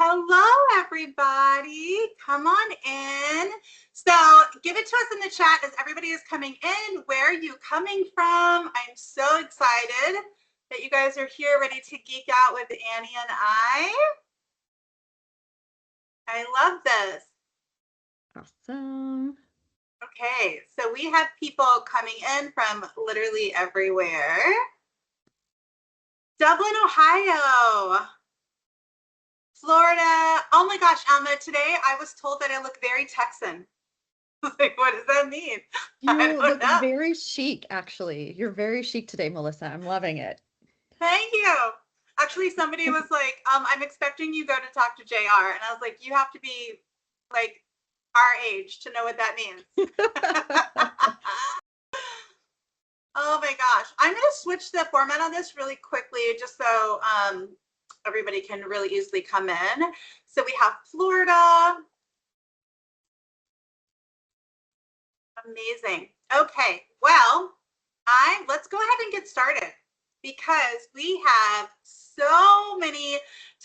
Hello, everybody. Come on in. So give it to us in the chat as everybody is coming in. Where are you coming from? I'm so excited that you guys are here ready to geek out with Annie and I. I love this. Awesome. Okay, so we have people coming in from literally everywhere. Dublin, Ohio. Florida. Oh my gosh, Alma, today I was told that I look very Texan. Like, what does that mean? You look very chic, actually. You're very chic today, Melissa. I'm loving it. Thank you. Actually, somebody was like, I'm expecting you go to talk to JR. And I was like, you have to be like our age to know what that means. Oh my gosh. I'm going to switch the format on this really quickly just so everybody can really easily come in. So we have Florida. Amazing. Okay, well, let's go ahead and get started because we have so many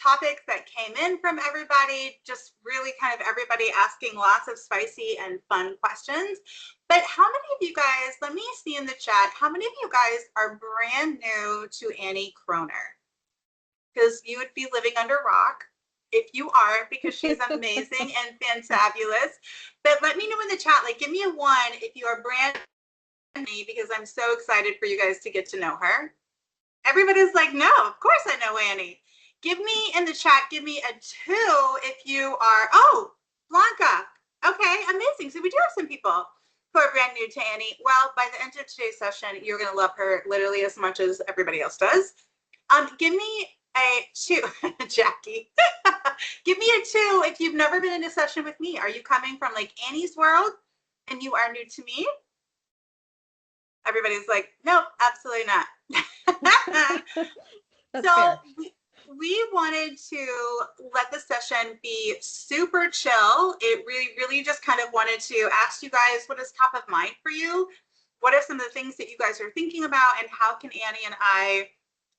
topics that came in from everybody, just really kind of everybody asking lots of spicy and fun questions. But how many of you guys, let me see in the chat, how many of you guys are brand new to Annie Croner? Because you would be living under a rock if you are, because she's amazing and fantabulous. But let me know in the chat, like, give me a 1 if you are brand new, because I'm so excited for you guys to get to know her. Everybody's like, no, of course I know Annie. Give me in the chat, give me a 2 if you are, oh, Blanca. Okay, amazing. So we do have some people who are brand new to Annie. Well, by the end of today's session, you're going to love her literally as much as everybody else does. Give me a 2, Jackie. Give me a 2 if you've never been in a session with me. Are you coming from like Annie's world and you are new to me? Everybody's like, nope, absolutely not. So we wanted to let the session be super chill. It really just kind of wanted to ask you guys what is top of mind for you. What are some of the things that you guys are thinking about, and how can Annie and I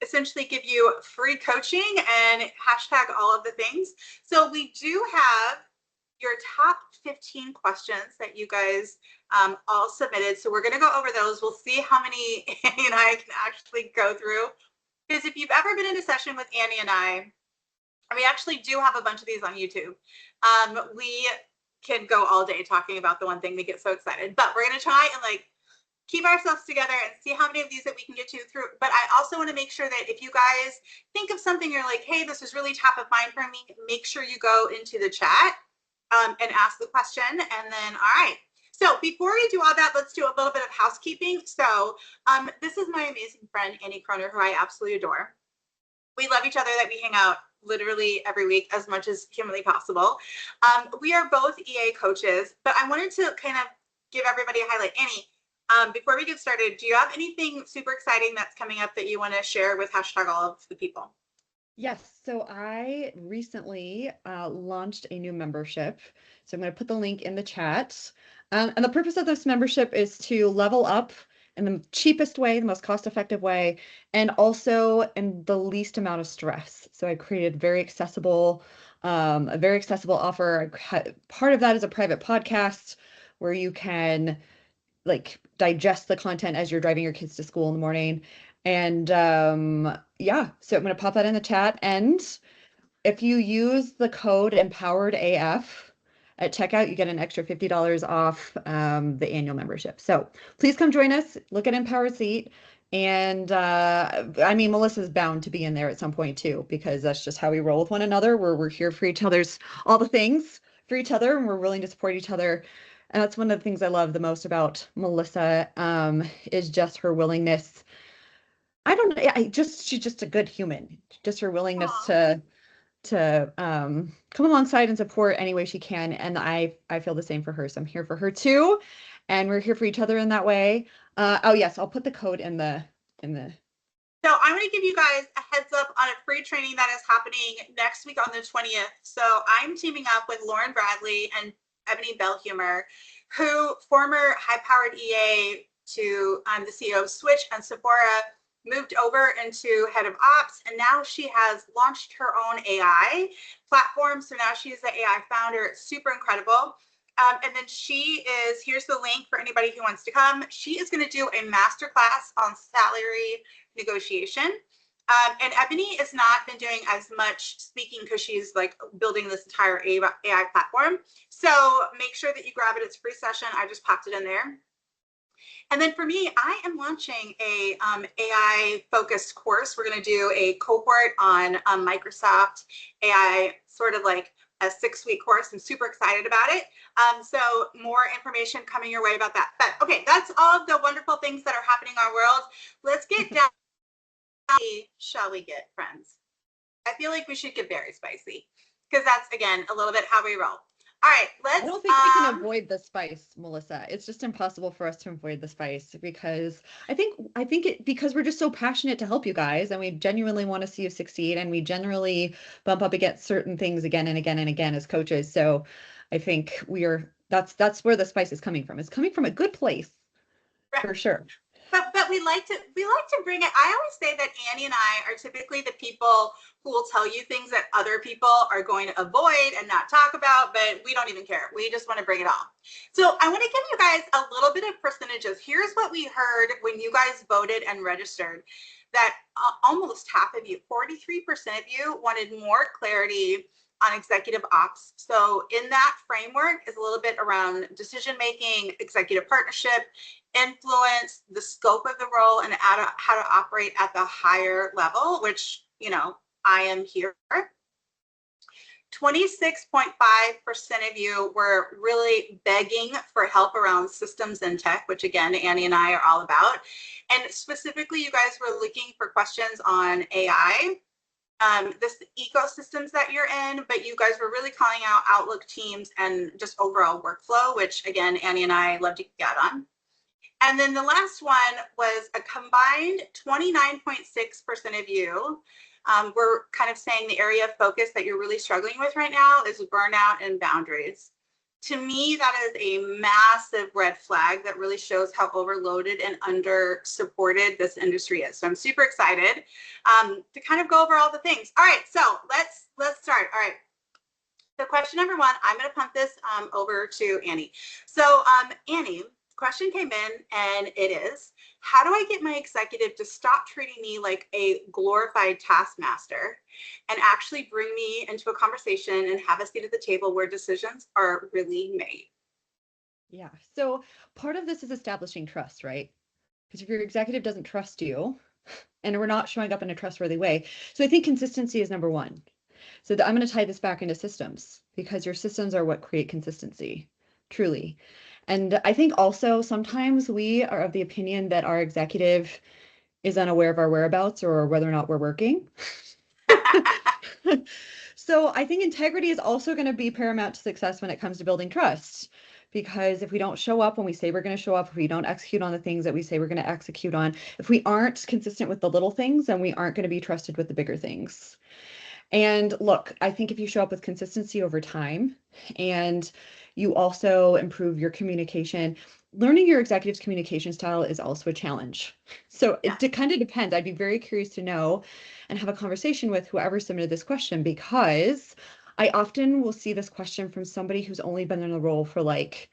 essentially give you free coaching and hashtag all of the things. So we do have your top 15 questions that you guys all submitted. So we're going to go over those. We'll see how many Annie and I can actually go through. Because if you've ever been in a session with Annie and I, we actually do have a bunch of these on YouTube. We can go all day talking about the one thing. We get so excited. But we're going to try and like keep ourselves together and see how many of these that we can get to through. But I also want to make sure that if you guys think of something, you're like, hey, this is really top of mind for me, make sure you go into the chat and ask the question. And then, all right. So before we do all that, let's do a little bit of housekeeping. So this is my amazing friend, Annie Croner, who I absolutely adore. We love each other, that we hang out literally every week as much as humanly possible. We are both EA coaches, but I wanted to kind of give everybody a highlight. Annie, before we get started, do you have anything super exciting that's coming up that you want to share with hashtag all of the people? Yes, so I recently launched a new membership. So I'm going to put the link in the chat. And the purpose of this membership is to level up in the cheapest way, the most cost-effective way, and also in the least amount of stress. So I created a very accessible offer. Part of that is a private podcast where you can like digest the content as you're driving your kids to school in the morning. And yeah, so I'm going to pop that in the chat. And if you use the code EMPOWEREDAF at checkout, you get an extra $50 off the annual membership. So please come join us. Look at Empowered Seat. And I mean, Melissa's bound to be in there at some point too, because that's just how we roll with one another. We're here for each other's, all the things for each other, and we're willing to support each other. And that's one of the things I love the most about Melissa, is just her willingness. I don't know, she's just a good human. Just her willingness Aww. to come alongside and support any way she can. And I feel the same for her. So I'm here for her too. And we're here for each other in that way. Oh yes, I'll put the code in the. So I'm going to give you guys a heads up on a free training that is happening next week on the 20th. So I'm teaming up with Lauren Bradley and Ebony Bellhumor, who former high-powered EA to the CEO of Switch and Sephora, moved over into head of ops, and now she has launched her own AI platform. So now she's the AI founder. It's super incredible. And then here's the link for anybody who wants to come. She is going to do a masterclass on salary negotiation. And Ebony has not been doing as much speaking because she's like building this entire AI platform. So make sure that you grab it. It's a free session. I just popped it in there. And then for me, I am launching a AI focused course. We're going to do a cohort on Microsoft AI, sort of like a 6-week course. I'm super excited about it. So more information coming your way about that. But okay, that's all of the wonderful things that are happening in our world. Let's get down. Shall we get, friends? I feel like we should get very spicy because that's, again, a little bit how we roll. All right, let's. I don't think we can avoid the spice, Melissa. It's just impossible for us to avoid the spice because because we're just so passionate to help you guys, and we genuinely want to see you succeed, and we generally bump up against certain things again and again and again as coaches. So I think that's where the spice is coming from. It's coming from a good place, for sure. But we like to bring it. I always say that Annie and I are typically the people who will tell you things that other people are going to avoid and not talk about, but we don't even care. We just want to bring it all. So I want to give you guys a little bit of percentages. Here's what we heard when you guys voted and registered, that almost half of you, 43% of you, wanted more clarity on executive ops. So in that framework is a little bit around decision making, executive partnership, influence, the scope of the role, and how to operate at the higher level, which, I am here. 26.5% of you were really begging for help around systems and tech, which again, Annie and I are all about. And specifically, you guys were looking for questions on AI, this ecosystems that you're in, but you guys were really calling out Outlook, Teams, and just overall workflow, which again, Annie and I love to get on. And then the last one was a combined 29.6% of you were kind of saying the area of focus that you're really struggling with right now is burnout and boundaries. To me, that is a massive red flag that really shows how overloaded and under supported this industry is. So I'm super excited to kind of go over all the things. All right, so let's start. All right. So question number one, I'm going to pump this over to Annie. So Annie, question came in and it is, how do I get my executive to stop treating me like a glorified taskmaster and actually bring me into a conversation and have a seat at the table where decisions are really made? Yeah. So part of this is establishing trust, right? Because if your executive doesn't trust you and we're not showing up in a trustworthy way. So I think consistency is number one. So I'm going to tie this back into systems because your systems are what create consistency, truly. And I think also sometimes we are of the opinion that our executive is unaware of our whereabouts or whether or not we're working. So I think integrity is also going to be paramount to success when it comes to building trust. Because if we don't show up when we say we're going to show up, if we don't execute on the things that we say we're going to execute on, if we aren't consistent with the little things, then we aren't going to be trusted with the bigger things. And look, I think if you show up with consistency over time and you also improve your communication, learning your executive's communication style is also a challenge. So it kind of depends. I'd be very curious to know and have a conversation with whoever submitted this question, because I often will see this question from somebody who's only been in the role for like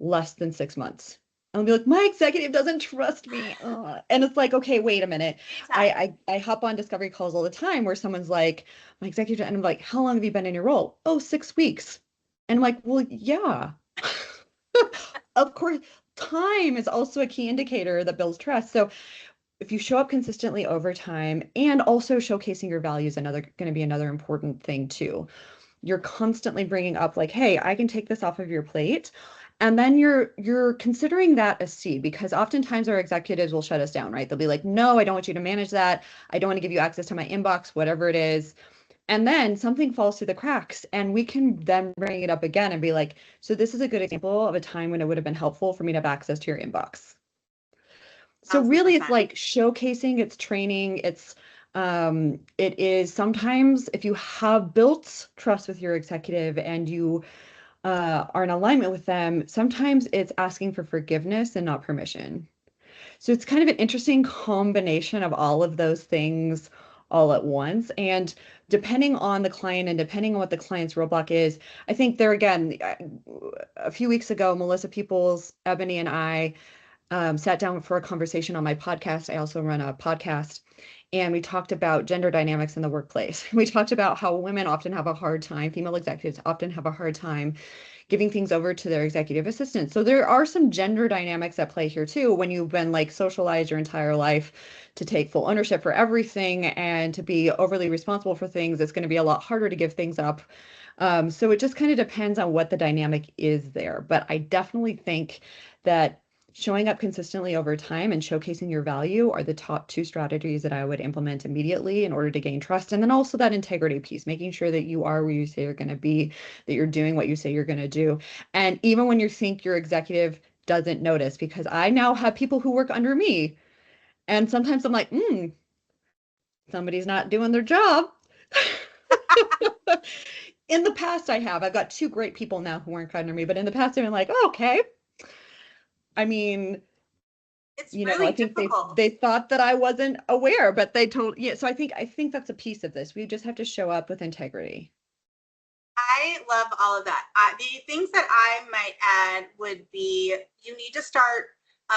less than 6 months. I'll be like, my executive doesn't trust me. Ugh. And it's like, okay, wait a minute. I hop on discovery calls all the time where someone's like, my executive, and I'm like, how long have you been in your role? Oh, 6 weeks. And I'm like, well, yeah. Of course, time is also a key indicator that builds trust. So if you show up consistently over time and also showcasing your values, going to be another important thing too. You're constantly bringing up like, hey, I can take this off of your plate. And then you're considering that a C, because oftentimes our executives will shut us down, right? They'll be like, no, I don't want you to manage that. I don't want to give you access to my inbox, whatever it is. And then something falls through the cracks and we can then bring it up again and be like, so this is a good example of a time when it would have been helpful for me to have access to your inbox. So really it's like showcasing, it's training, it is sometimes if you have built trust with your executive and you are in alignment with them, sometimes it's asking for forgiveness and not permission. So it's kind of an interesting combination of all of those things all at once. And depending on the client and depending on what the client's roadblock is, I think there again, a few weeks ago, Melissa Peoples, Ebony, and I sat down for a conversation on my podcast. I also run a podcast, and we talked about gender dynamics in the workplace. We talked about how women often have a hard time, female executives often have a hard time giving things over to their executive assistants. So there are some gender dynamics at play here too, when you've been like socialized your entire life to take full ownership for everything and to be overly responsible for things. It's going to be a lot harder to give things up. So it just kind of depends on what the dynamic is there. But I definitely think that showing up consistently over time and showcasing your value are the top two strategies that I would implement immediately in order to gain trust. And then also that integrity piece, making sure that you are where you say you're going to be, that you're doing what you say you're going to do. And even when you think your executive doesn't notice, because I now have people who work under me. And sometimes I'm like, somebody's not doing their job. In the past, I've got two great people now who work under me, but in the past, I've been like, oh, okay. I mean, It's you know, really I think difficult. they thought that I wasn't aware, but they told, yeah. So I think that's a piece of this. We just have to show up with integrity. I love all of that. The things that I might add would be you need to start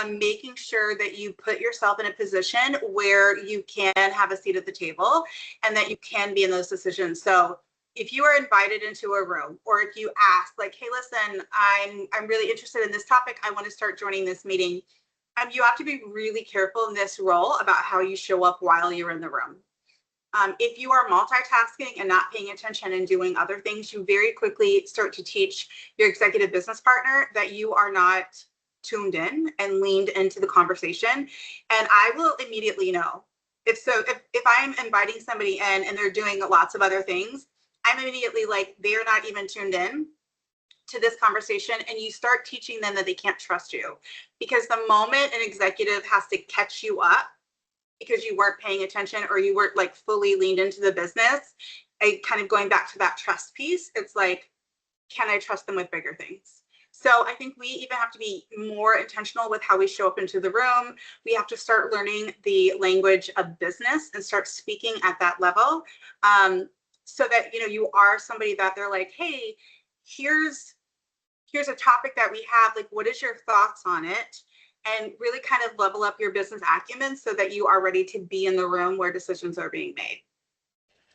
making sure that you put yourself in a position where you can have a seat at the table and that you can be in those decisions. So if you are invited into a room, or if you ask like, hey, listen, I'm really interested in this topic, I want to start joining this meeting, you have to be really careful in this role about how you show up while you're in the room. If you are multitasking and not paying attention and doing other things, you very quickly start to teach your executive business partner that you are not tuned in and leaned into the conversation. And I will immediately know. If I'm inviting somebody in and they're doing lots of other things, I'm immediately like, they're not even tuned in to this conversation, and you start teaching them that they can't trust you. Because the moment an executive has to catch you up because you weren't paying attention or you weren't like fully leaned into the business, kind of going back to that trust piece, it's like, can I trust them with bigger things? So I think we even have to be more intentional with how we show up into the room. We have to start learning the language of business and start speaking at that level, so that you are somebody that they're like, hey, here's a topic that we have, like, what is your thoughts on it? And really kind of level up your business acumen so that you are ready to be in the room where decisions are being made.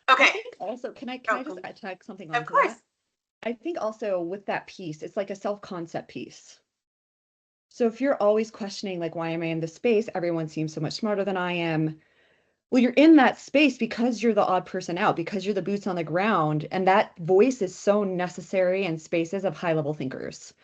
I Okay. think also, can I just add something Of onto course. that? I think also with that piece, it's like a self-concept piece. So if you're always questioning, like, why am I in this space? Everyone seems so much smarter than I am. Well, you're in that space because you're the odd person out, because you're the boots on the ground. And that voice is so necessary in spaces of high-level thinkers.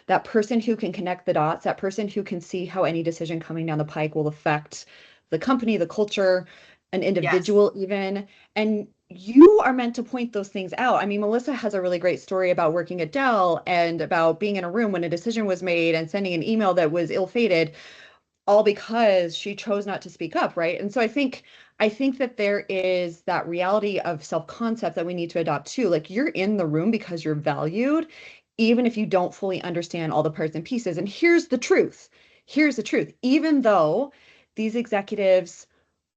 That person who can connect the dots, that person who can see how any decision coming down the pike will affect the company, the culture, an Yes. individual even. And you are meant to point those things out. I mean, Melissa has a really great story about working at Dell and about being in a room when a decision was made and sending an email that was ill-fated, all because she chose not to speak up, right? And so I think that there is that reality of self-concept that we need to adopt too. Like, you're in the room because you're valued, even if you don't fully understand all the parts and pieces. And here's the truth. Here's the truth. Even though these executives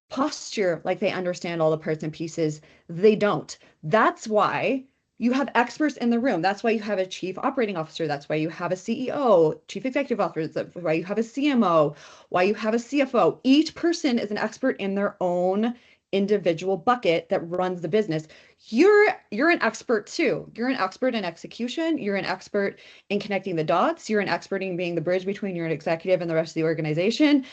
posture like they understand all the parts and pieces, they don't. That's why you have experts in the room. That's why you have a chief operating officer. That's why you have a CEO, chief executive officer. That's why you have a CMO, why you have a CFO. Each person is an expert in their own individual bucket that runs the business. You're an expert too. You're an expert in execution. You're an expert in connecting the dots. You're an expert in being the bridge between your executive and the rest of the organization.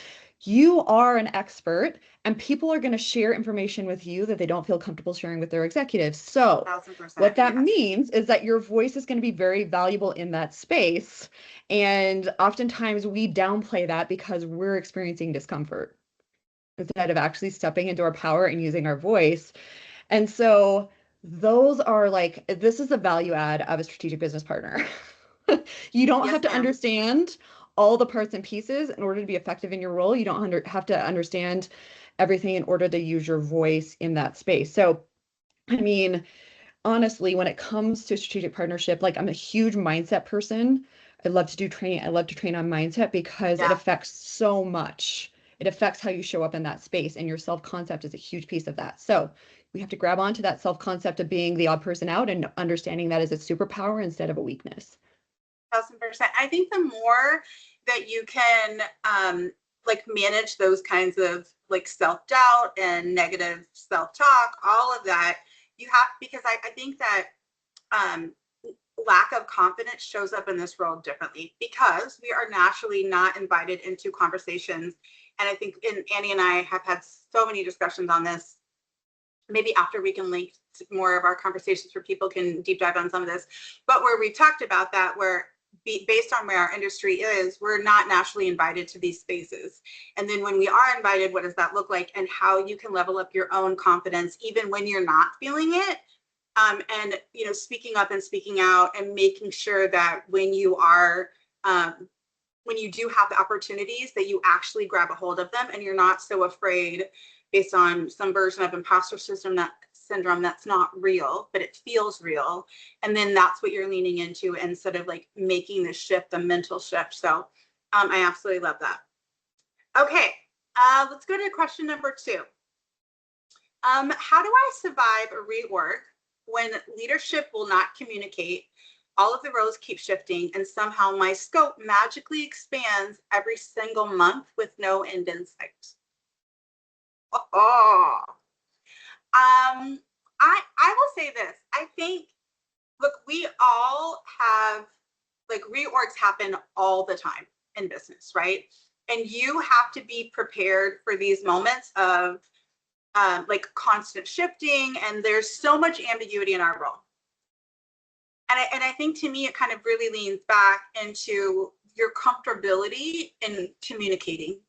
You are an expert, and people are going to share information with you that they don't feel comfortable sharing with their executives. So 1000%. what that Yes. means is that your voice is going to be very valuable in that space. And oftentimes we downplay that because we're experiencing discomfort instead of actually stepping into our power and using our voice. And so those are like, this is the value add of a strategic business partner. You don't Yes, have to ma'am. understand all the parts and pieces in order to be effective in your role. You don't have to understand everything in order to use your voice in that space. So, I mean, honestly, when it comes to strategic partnership, like, I'm a huge mindset person. I love to do training. I love to train on mindset because it Yeah. affects so much. It affects how you show up in that space, and your self-concept is a huge piece of that. So we have to grab onto that self-concept of being the odd person out and understanding that as a superpower instead of a weakness. 1,000%. I think the more that you can like manage those kinds of like self-doubt and negative self-talk, all of that, you have, because I think that um, lack of confidence shows up in this role differently because we are naturally not invited into conversations. And I think Annie and I have had so many discussions on this. Maybe after we can link more of our conversations where people can deep dive on some of this, but where we talked about that, where based on where our industry is, we're not naturally invited to these spaces. And then when we are invited, what does that look like, and how you can level up your own confidence even when you're not feeling it. And speaking up and speaking out and making sure that when you are when you do have the opportunities that you actually grab a hold of them and you're not so afraid based on some version of imposter syndrome that's not real, but it feels real. And then that's what you're leaning into instead of like making the shift, the mental shift. So I absolutely love that. Okay, let's go to question number 2. How do I survive a reorg when leadership will not communicate? All of the roles keep shifting, and somehow my scope magically expands every single month with no end in sight. Oh. I will say this. I think, look, we all have, like, reorgs happen all the time in business, right? And you have to be prepared for these moments of like constant shifting, and there's so much ambiguity in our role. And I think to me, it kind of really leans back into your comfortability in communicating.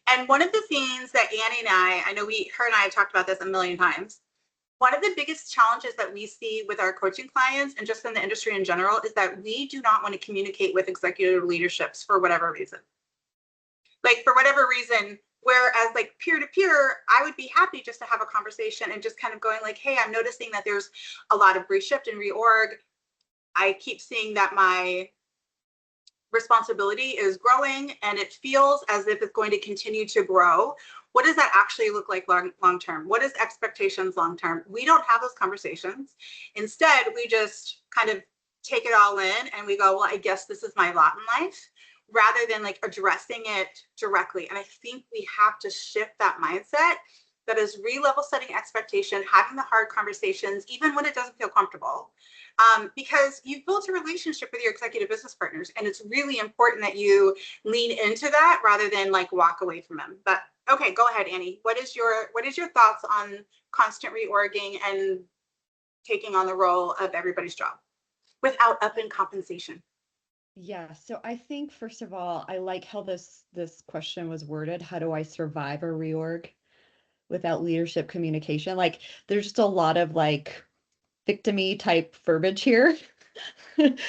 And one of the things that Annie and I know her and I have talked about this a million times. One of the biggest challenges that we see with our coaching clients and just in the industry in general is that we do not want to communicate with executive leaderships for whatever reason. Like, for whatever reason, whereas like peer to peer, I would be happy just to have a conversation and just kind of going like, hey, I'm noticing that there's a lot of reshift and reorg. I keep seeing that my responsibility is growing and it feels as if it's going to continue to grow. What does that actually look like long term? What is expectations long term? We don't have those conversations. Instead, we just kind of take it all in and we go, well, I guess this is my lot in life, rather than like addressing it directly. And I think we have to shift that mindset. That is re-level setting expectation, having the hard conversations, even when it doesn't feel comfortable. Because you've built a relationship with your executive business partners, and it's really important that you lean into that rather than like walk away from them. But okay, go ahead, Annie. What is your thoughts on constant reorging and taking on the role of everybody's job without upping compensation? Yeah, so I think first of all, I like how this question was worded. How do I survive a reorg without leadership communication? Like, there's just a lot of like victim-y type verbiage here,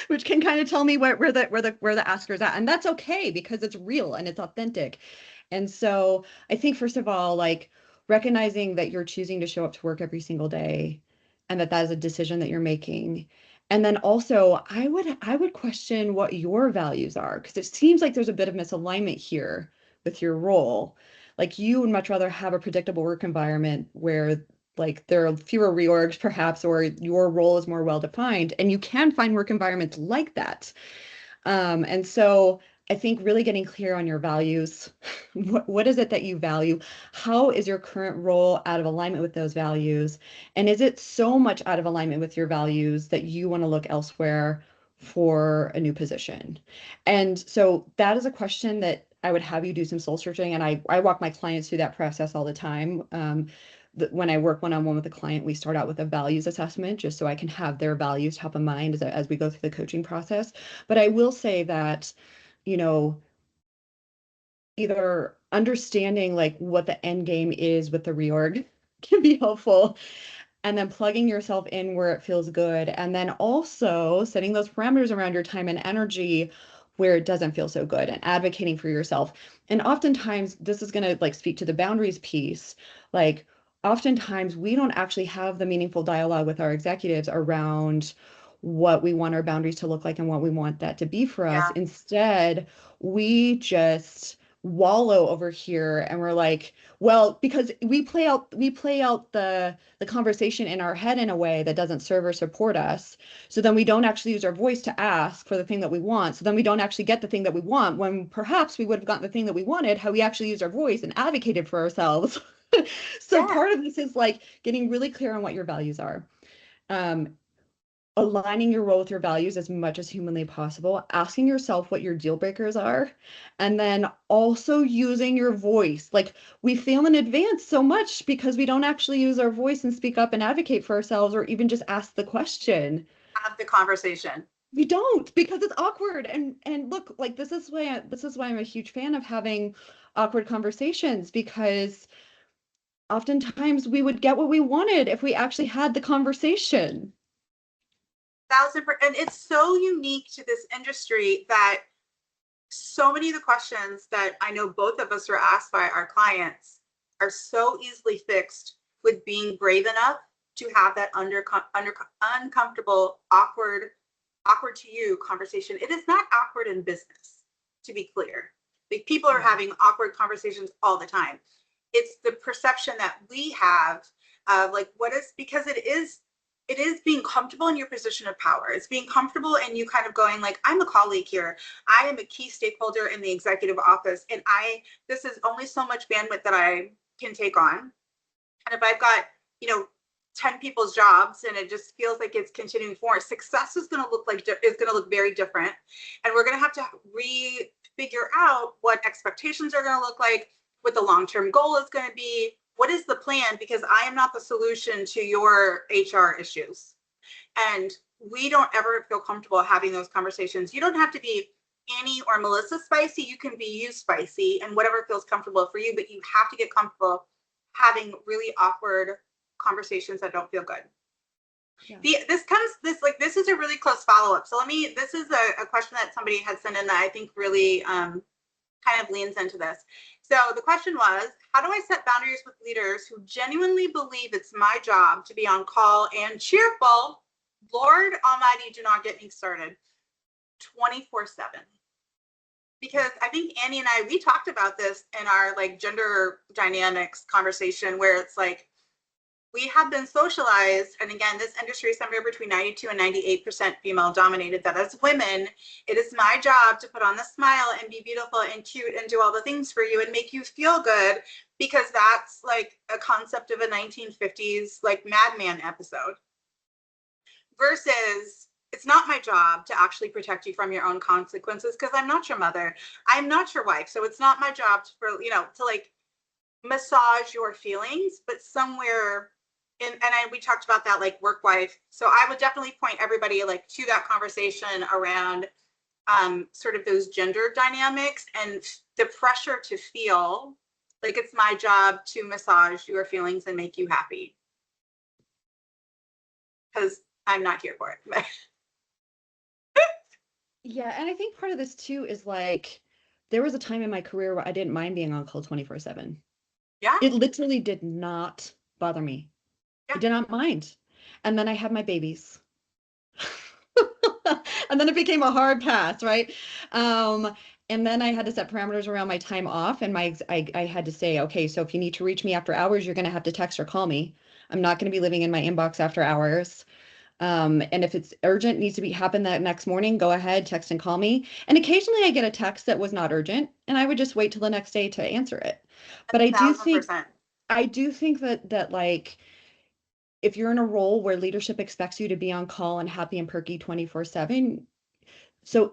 which can kind of tell me where the asker's at, and that's okay because it's real and it's authentic. And so I think first of all, like, recognizing that you're choosing to show up to work every single day, and that is a decision that you're making. And then also, I would question what your values are, because it seems like there's a bit of misalignment here with your role. Like, you would much rather have a predictable work environment where like there are fewer reorgs perhaps, or your role is more well defined, and you can find work environments like that. And so I think really getting clear on your values. What is it that you value? How is your current role out of alignment with those values? And is it so much out of alignment with your values that you want to look elsewhere for a new position? And so that is a question that I would have you do some soul searching. And I walk my clients through that process all the time. When I work one-on-one with a client, we start out with a values assessment just so I can have their values top of mind as we go through the coaching process. But I will say that, you know, either understanding like what the end game is with the reorg can be helpful, and then plugging yourself in where it feels good, and then also setting those parameters around your time and energy where it doesn't feel so good, and advocating for yourself. And oftentimes this is going to like speak to the boundaries piece. Like, oftentimes we don't actually have the meaningful dialogue with our executives around what we want our boundaries to look like and what we want that to be for us. Yeah. Instead, we just wallow over here and we're like, well, because we play out the conversation in our head in a way that doesn't serve or support us. So then we don't actually use our voice to ask for the thing that we want. So then we don't actually get the thing that we want when perhaps we would have gotten the thing that we wanted had we actually used our voice and advocated for ourselves. So Yeah. part of this is like getting really clear on what your values are. Um, Aligning your role with your values as much as humanly possible, asking yourself what your deal breakers are, and then also using your voice. Like we fail in advance so much because we don't actually use our voice and speak up and advocate for ourselves or even just ask the question. Have the conversation. We don't because it's awkward. And look, like this is why I'm a huge fan of having awkward conversations because oftentimes we would get what we wanted if we actually had the conversation. 1000%. And it's so unique to this industry that so many of the questions that I know both of us are asked by our clients are so easily fixed with being brave enough to have that uncomfortable, awkward to you conversation. It is not awkward in business, to be clear. Like people are having awkward conversations all the time. It's the perception that we have of like what is, because it is being comfortable in your position of power. It's being comfortable and you kind of going like, I'm a colleague here. I am a key stakeholder in the executive office. And this is only so much bandwidth that I can take on. And if I've got, 10 people's jobs and it just feels like it's continuing forward, success is going to look very different. And we're going to have to figure out what expectations are going to look like, what the long-term goal is going to be, what is the plan? Because I am not the solution to your HR issues. And we don't ever feel comfortable having those conversations. You don't have to be Annie or Melissa spicy. You can be you spicy and whatever feels comfortable for you, but you have to get comfortable having really awkward conversations that don't feel good. Yeah. This is a really close follow-up. So this is a question that somebody had sent in that I think really kind of leans into this. So the question was, how do I set boundaries with leaders who genuinely believe it's my job to be on call and cheerful? Lord Almighty, do not get me started. 24/7. Because I think Annie and we talked about this in our like gender dynamics conversation where it's like, we have been socialized, and again, this industry is somewhere between 92 and 98% female dominated, that as women, it is my job to put on the smile and be beautiful and cute and do all the things for you and make you feel good, because that's like a concept of a 1950s like Mad Men episode. Versus, it's not my job to actually protect you from your own consequences because I'm not your mother. I'm not your wife. So it's not my job to like massage your feelings, but somewhere we talked about that like work wife. So I would definitely point everybody like to that conversation around sort of those gender dynamics and the pressure to feel like it's my job to massage your feelings and make you happy. Because I'm not here for it. Yeah, and I think part of this too is like there was a time in my career where I didn't mind being on call 24/7. Yeah. It literally did not bother me. Yeah. I did not mind. And then I had my babies. And then it became a hard pass, right? And then I had to set parameters around my time off, and I had to say, okay, so if you need to reach me after hours, you're going to have to text or call me. I'm not going to be living in my inbox after hours. And if it's urgent, needs to happen that next morning, go ahead, text and call me. And occasionally I get a text that was not urgent, and I would just wait till the next day to answer it. But I do think 1000%. that like if you're in a role where leadership expects you to be on call and happy and perky 24/7, so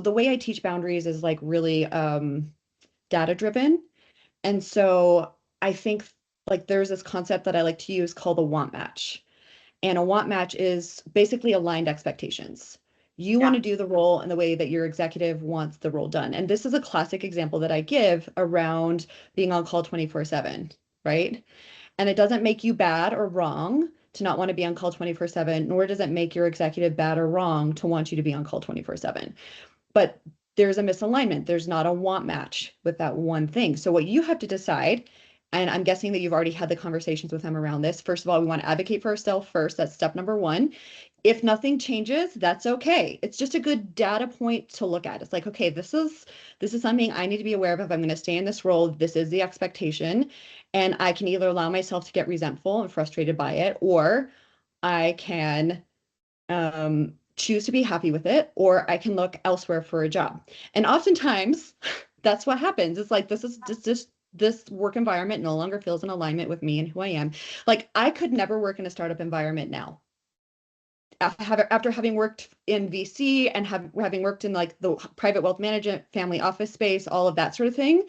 the way I teach boundaries is like really data driven. And so I think like there's this concept that I like to use called a want match. And a want match is basically aligned expectations. You want to do the role in the way that your executive wants the role done. And this is a classic example that I give around being on call 24/7, right? And it doesn't make you bad or wrong to not want to be on call 24/7, nor does it make your executive bad or wrong to want you to be on call 24/7. But there's a misalignment. There's not a want match with that one thing. So what you have to decide And I'm guessing that you've already had the conversations with them around this. First of all, we want to advocate for ourselves first. That's step number one. If nothing changes, that's okay. It's just a good data point to look at. It's like, okay, this is something I need to be aware of if I'm going to stay in this role. This is the expectation. And I can either allow myself to get resentful and frustrated by it, or I can choose to be happy with it, or I can look elsewhere for a job. And oftentimes that's what happens. It's like, this work environment no longer feels in alignment with me and who I am. Like, I could never work in a startup environment now. After having worked in VC and having worked in like the private wealth management, family office space, all of that sort of thing,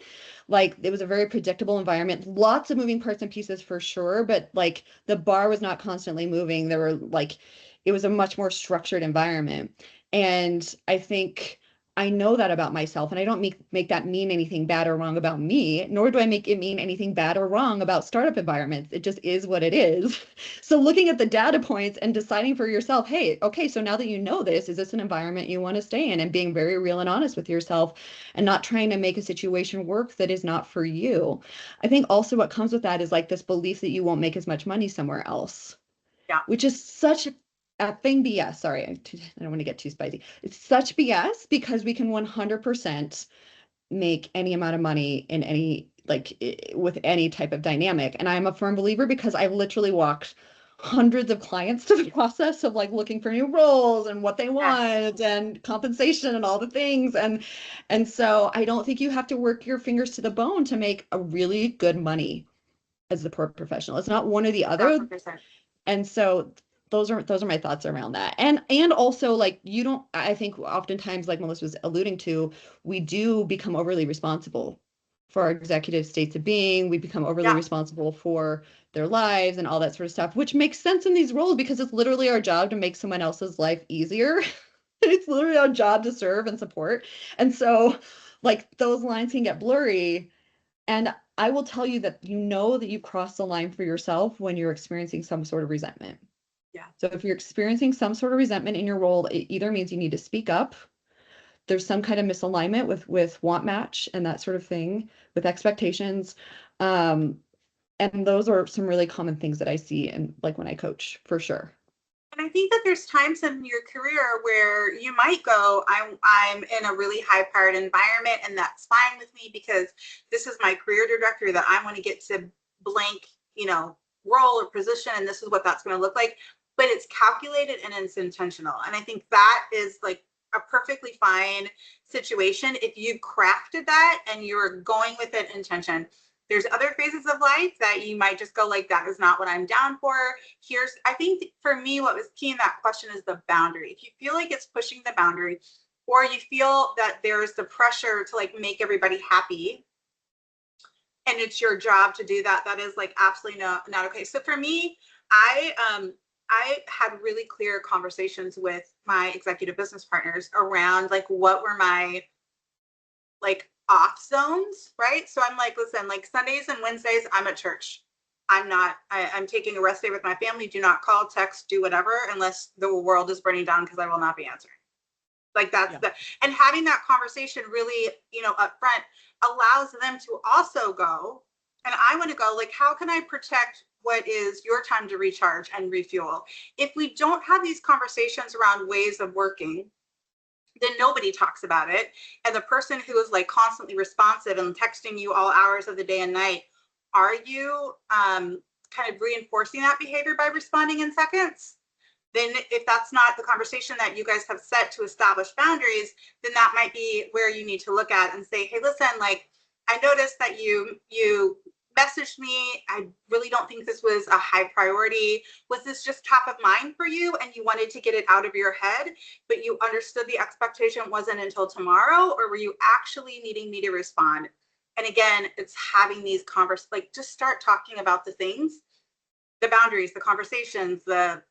like it was a very predictable environment. Lots of moving parts and pieces for sure, but like the bar was not constantly moving. There were like, it was a much more structured environment. And I think I know that about myself, and I don't make that mean anything bad or wrong about me, nor do I make it mean anything bad or wrong about startup environments. It just is what it is. So looking at the data points and deciding for yourself, hey, okay, so now that you know this, is this an environment you want to stay in? And being very real and honest with yourself and not trying to make a situation work that is not for you. I think also what comes with that is like this belief that you won't make as much money somewhere else, Yeah. which is such a thing BS. Sorry, I don't want to get too spicy. It's such BS because we can 100% make any amount of money in any, like with any type of dynamic. And I'm a firm believer because I've literally walked hundreds of clients to the process of like looking for new roles and what they want and compensation and all the things. And so I don't think you have to work your fingers to the bone to make a really good money as the professional. It's not one or the other. 100%. And so those are my thoughts around that. And also like you don't, I think oftentimes like Melissa was alluding to, we do become overly responsible for our executive states of being. We become overly responsible for their lives and all that sort of stuff, which makes sense in these roles because it's literally our job to make someone else's life easier. It's literally our job to serve and support. And so like those lines can get blurry. And I will tell you that you know that you crossed the line for yourself when you're experiencing some sort of resentment. Yeah. So if you're experiencing some sort of resentment in your role, it either means you need to speak up. There's some kind of misalignment with want match and that sort of thing, with expectations. And those are some really common things that I see in like when I coach, for sure. And I think that there's times in your career where you might go, I'm in a really high powered environment and that's fine with me because this is my career trajectory that I want to get to blank, role or position, and this is what that's going to look like. But it's calculated and it's intentional. And I think that is like a perfectly fine situation if you've crafted that and you're going with it intention. There's other phases of life that you might just go like, that is not what I'm down for. I think for me, what was key in that question is the boundary. If you feel like it's pushing the boundary, or you feel that there's the pressure to like make everybody happy, and it's your job to do that, that is like absolutely not okay. So for me, I had really clear conversations with my executive business partners around like what were my like off zones, right? So I'm like, listen, like Sundays and Wednesdays, I'm at church. I'm taking a rest day with my family. Do not call, text, do whatever, unless the world is burning down, because I will not be answering. Like that's and having that conversation really, up front allows them to also go, and I want to go, like, how can I protect what is your time to recharge and refuel? If we don't have these conversations around ways of working, then nobody talks about it. And the person who is like constantly responsive and texting you all hours of the day and night, are you kind of reinforcing that behavior by responding in seconds? Then if that's not the conversation that you guys have set to establish boundaries, then that might be where you need to look at and say, hey, listen, like, I noticed that you messaged me. I really don't think this was a high priority. Was this just top of mind for you and you wanted to get it out of your head, but you understood the expectation wasn't until tomorrow? Or were you actually needing me to respond? And again, it's having these conversations, like just start talking about the things, the boundaries, the conversations, the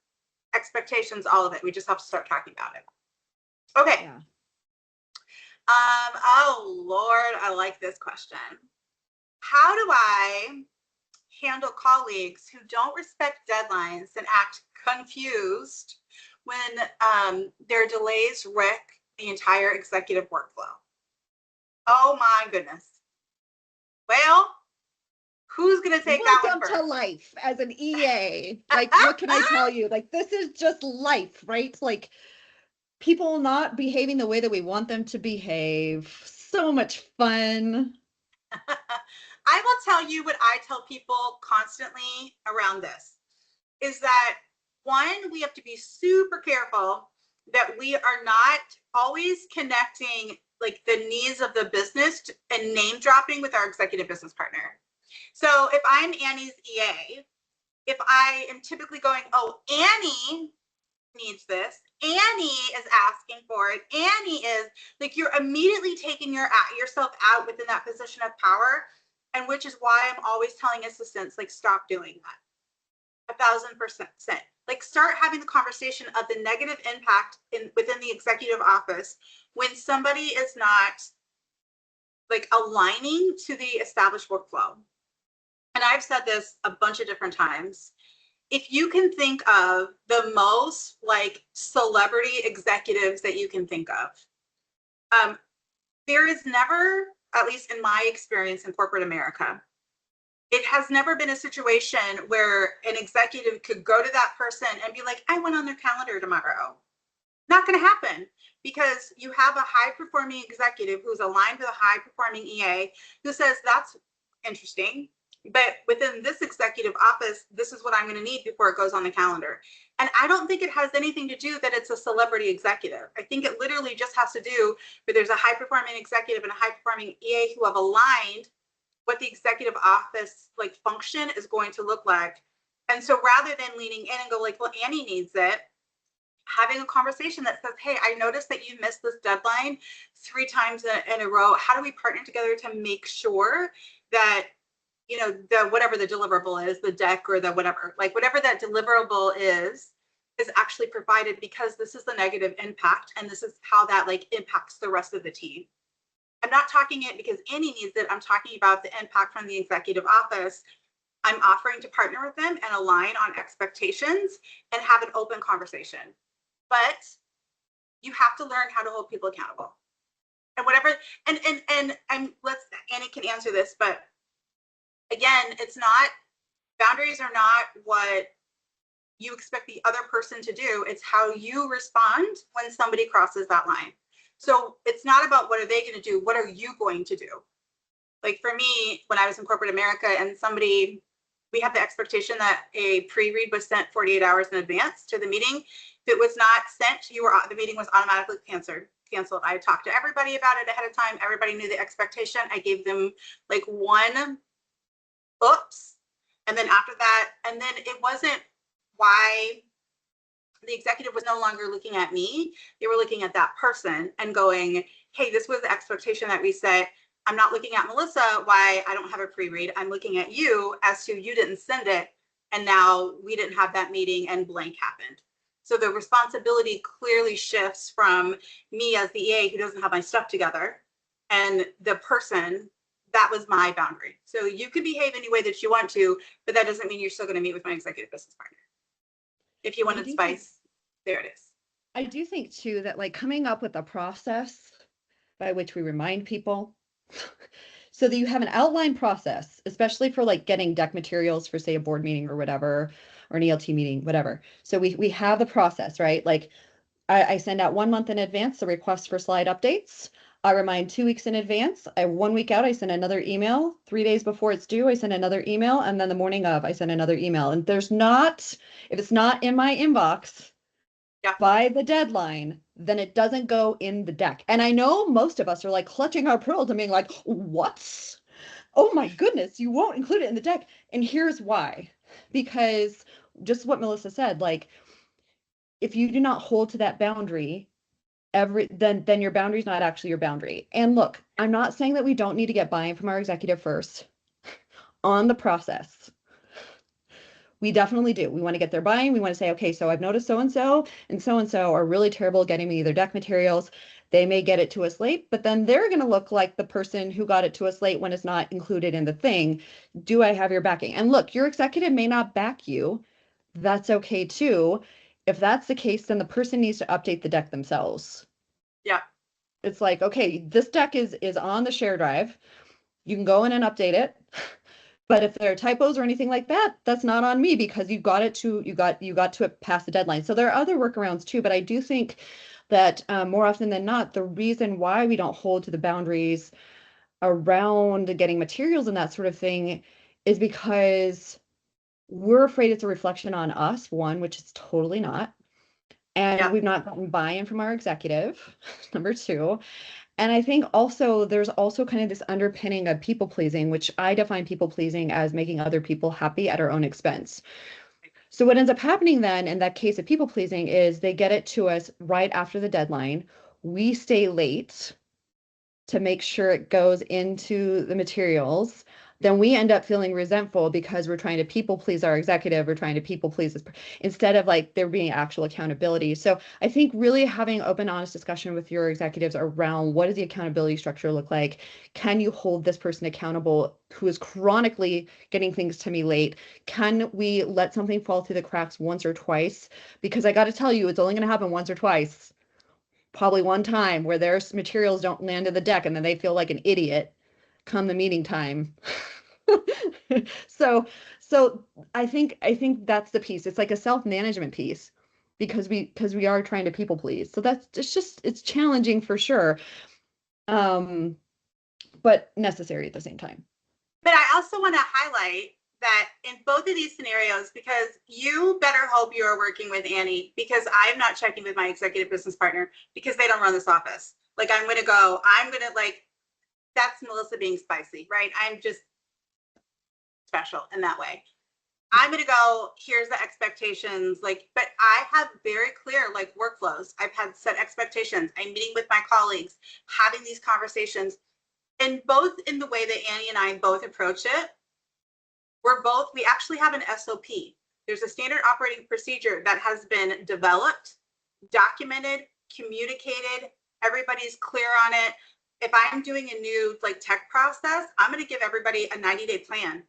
expectations, all of it. We just have to start talking about it. Okay. Yeah. Oh Lord, I like this question. How do I handle colleagues who don't respect deadlines and act confused when their delays wreck the entire executive workflow? Oh my goodness. Well, Who's going to take that one Welcome first? to life as an EA. Like, what can I tell you? Like, this is just life, right? Like, people not behaving the way that we want them to behave. So much fun. I will tell you what I tell people constantly around this is that one, we have to be super careful that we are not always connecting like the needs of the business and name dropping with our executive business partner. So if I'm Annie's EA, if I am typically going, oh, Annie needs this, Annie is asking for it, Annie is like, you're immediately taking yourself out within that position of power, and which is why I'm always telling assistants, like, stop doing that. 1,000%. Like, start having the conversation of the negative impact within the executive office when somebody is not like aligning to the established workflow. And I've said this a bunch of different times. If you can think of the most like celebrity executives that you can think of, there is never, at least in my experience in corporate America, it has never been a situation where an executive could go to that person and be like, I want on their calendar tomorrow. Not going to happen, because you have a high performing executive who's aligned with a high performing EA who says, that's interesting, but within this executive office, this is what I'm going to need before it goes on the calendar. And I don't think it has anything to do that it's a celebrity executive. I think it literally just has to do with there's a high performing executive and a high performing EA who have aligned what the executive office like function is going to look like. And so rather than leaning in and go like, well, Annie needs it, having a conversation that says, hey, I noticed that you missed this deadline 3 times in a row. How do we partner together to make sure that, you know, the whatever the deliverable is, the deck or the whatever, like whatever that deliverable is actually provided, because this is the negative impact and this is how that like impacts the rest of the team. I'm not talking it because Annie needs it. I'm talking about the impact from the executive office. I'm offering to partner with them and align on expectations and have an open conversation. But you have to learn how to hold people accountable. And whatever, and Annie can answer this, but again, it's not, boundaries are not what you expect the other person to do. It's how you respond when somebody crosses that line. So it's not about what are they going to do, what are you going to do? Like for me, when I was in corporate America and we have the expectation that a pre-read was sent 48 hours in advance to the meeting. If it was not sent, the meeting was automatically canceled. I talked to everybody about it ahead of time. Everybody knew the expectation. I gave them like one oops. And then after that, and then it wasn't why the executive was no longer looking at me. They were looking at that person and going, hey, this was the expectation that we set. I'm not looking at Melissa, why I don't have a pre-read. I'm looking at you as to you didn't send it. And now we didn't have that meeting and blank happened. So the responsibility clearly shifts from me as the EA who doesn't have my stuff together and the person. That was my boundary. So you can behave any way that you want to, but that doesn't mean you're still going to meet with my executive business partner. If you wanted spice, there it is. I do think too that like coming up with a process by which we remind people so that you have an outline process, especially for like getting deck materials for say a board meeting or whatever, or an ELT meeting, whatever. So we have the process, right? Like I send out 1 month in advance the request for slide updates. I remind 2 weeks in advance. 1 week out, I send another email. 3 days before it's due, I send another email. And then the morning of, I send another email. And if it's not in my inbox by the deadline, then it doesn't go in the deck. And I know most of us are like clutching our pearls and being like, what? Oh my goodness, you won't include it in the deck. And here's why. Because just what Melissa said, like, if you do not hold to that boundary, then your boundary is not actually your boundary. And look, I'm not saying that we don't need to get buy-in from our executive first on the process. We definitely do. We want to get their buy-in. We want to say, okay, so I've noticed so-and-so are really terrible at getting me their deck materials. They may get it to us late, but then they're going to look like the person who got it to us late when it's not included in the thing. Do I have your backing? And look, your executive may not back you. That's okay too. If that's the case, then the person needs to update the deck themselves. Yeah. It's like, okay, this deck is on the share drive. You can go in and update it. But if there are typos or anything like that, that's not on me because you got to it past the deadline. So there are other workarounds too, but I do think that more often than not, the reason why we don't hold to the boundaries around getting materials and that sort of thing is because we're afraid it's a reflection on us, one, which it's totally not. And Yeah. we've not gotten buy-in from our executive, number two. And I think also there's also kind of this underpinning of people pleasing, which I define people pleasing as making other people happy at our own expense. So what ends up happening then in that case of people pleasing is they get it to us right after the deadline. We stay late to make sure it goes into the materials, then we end up feeling resentful because we're trying to people please our executive, we're trying to people please this, instead of like there being actual accountability. So I think really having open, honest discussion with your executives around what does the accountability structure look like? Can you hold this person accountable who is chronically getting things to me late? Can we let something fall through the cracks once or twice? Because I got to tell you, it's only going to happen once or twice, probably one time, where their materials don't land in the deck and then they feel like an idiot come the meeting time. so so I think that's the piece. It's like a self-management piece because we are trying to people please. So that's it's challenging for sure. Um, but necessary at the same time. But I also want to highlight that in both of these scenarios, because you better hope you are working with Annie, because I'm not checking with my executive business partner because they don't run this office. Like I'm going to like, that's Melissa being spicy, right? I'm just special in that way. I'm going to go, here's the expectations, like, but I have very clear like workflows. I've had set expectations. I'm meeting with my colleagues, having these conversations, and both in the way that Annie and I both approach it, we actually have an SOP. There's a standard operating procedure that has been developed, documented, communicated. Everybody's clear on it. If I'm doing a new like tech process, I'm going to give everybody a 90-day plan.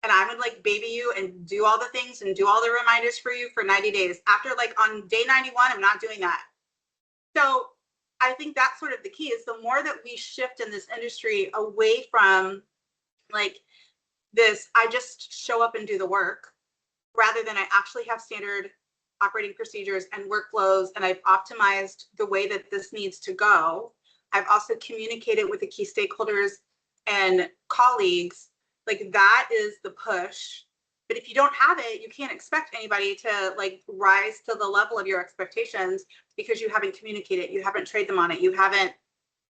And I would like baby you and do all the things and do all the reminders for you for 90 days. After like on day 91, I'm not doing that. So I think that's sort of the key is the more that we shift in this industry away from like this, I just show up and do the work rather than I actually have standard operating procedures and workflows and I've optimized the way that this needs to go. I've also communicated with the key stakeholders and colleagues. Like that is the push. But if you don't have it, you can't expect anybody to like rise to the level of your expectations because you haven't communicated, you haven't trained them on it, you haven't.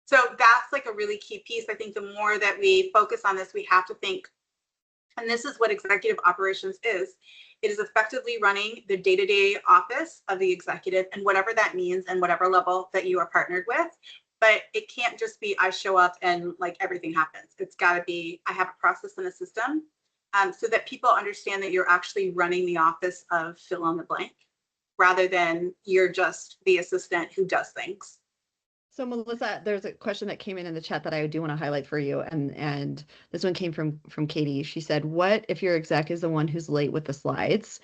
So that's like a really key piece. I think the more that we focus on this, we have to think, and this is what executive operations is. It is effectively running the day-to-day office of the executive and whatever that means and whatever level that you are partnered with. But it can't just be I show up and like everything happens. It's got to be I have a process and a system so that people understand that you're actually running the office of fill in the blank rather than you're just the assistant who does things. So Melissa, there's a question that came in the chat that I do want to highlight for you, and this one came from Katie. She said, "What if your exec is the one who's late with the slides?"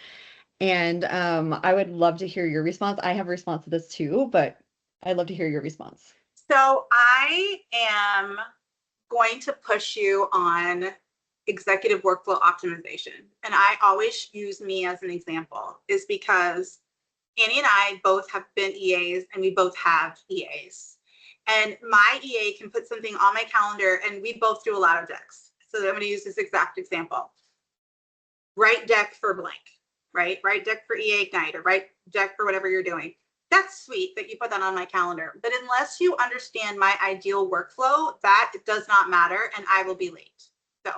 And I would love to hear your response. I have a response to this too, but I'd love to hear your response. So I am going to push you on executive workflow optimization. And I always use me as an example is because Annie and I both have been EAs and we both have EAs. And my EA can put something on my calendar and we both do a lot of decks. So I'm going to use this exact example. Write deck for blank, right? Write deck for EA Ignite or write deck for whatever you're doing. That's sweet that you put that on my calendar. But unless you understand my ideal workflow, that does not matter and I will be late. So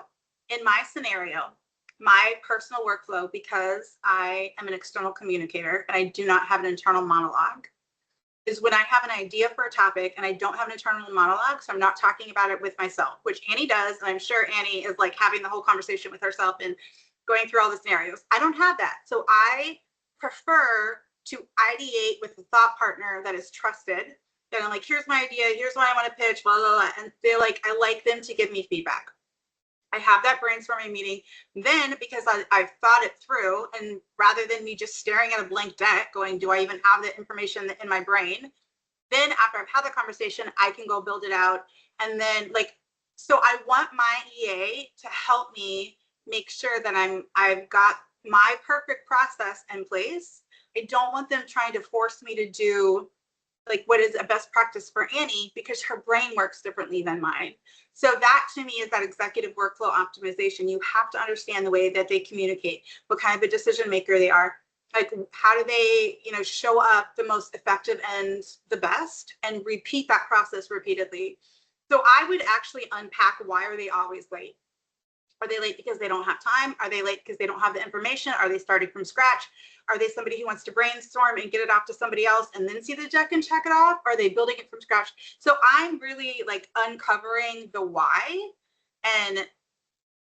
in my scenario, my personal workflow, because I am an external communicator and I do not have an internal monologue, is when I have an idea for a topic and I don't have an internal monologue, so I'm not talking about it with myself, which Annie does, and I'm sure Annie is like having the whole conversation with herself and going through all the scenarios. I don't have that. So I prefer to ideate with a thought partner that is trusted. And I'm like, here's my idea, here's what I want to pitch, blah, blah, blah. And they're like, I like them to give me feedback. I have that brainstorming meeting. Then because I've thought it through, and rather than me just staring at a blank deck going, do I even have the information in my brain? Then after I've had the conversation, I can go build it out. And then like, so I want my EA to help me make sure that I've got my perfect process in place. I don't want them trying to force me to do like what is a best practice for Annie, because her brain works differently than mine. So that to me is that executive workflow optimization. You have to understand the way that they communicate, what kind of a decision maker they are, like how do they, you know, show up the most effective and the best, and repeat that process repeatedly. So I would actually unpack, why are they always late? Are they late because they don't have time? Are they late because they don't have the information? Are they starting from scratch? Are they somebody who wants to brainstorm and get it off to somebody else and then see the deck and check it off? Are they building it from scratch? So I'm really like uncovering the why and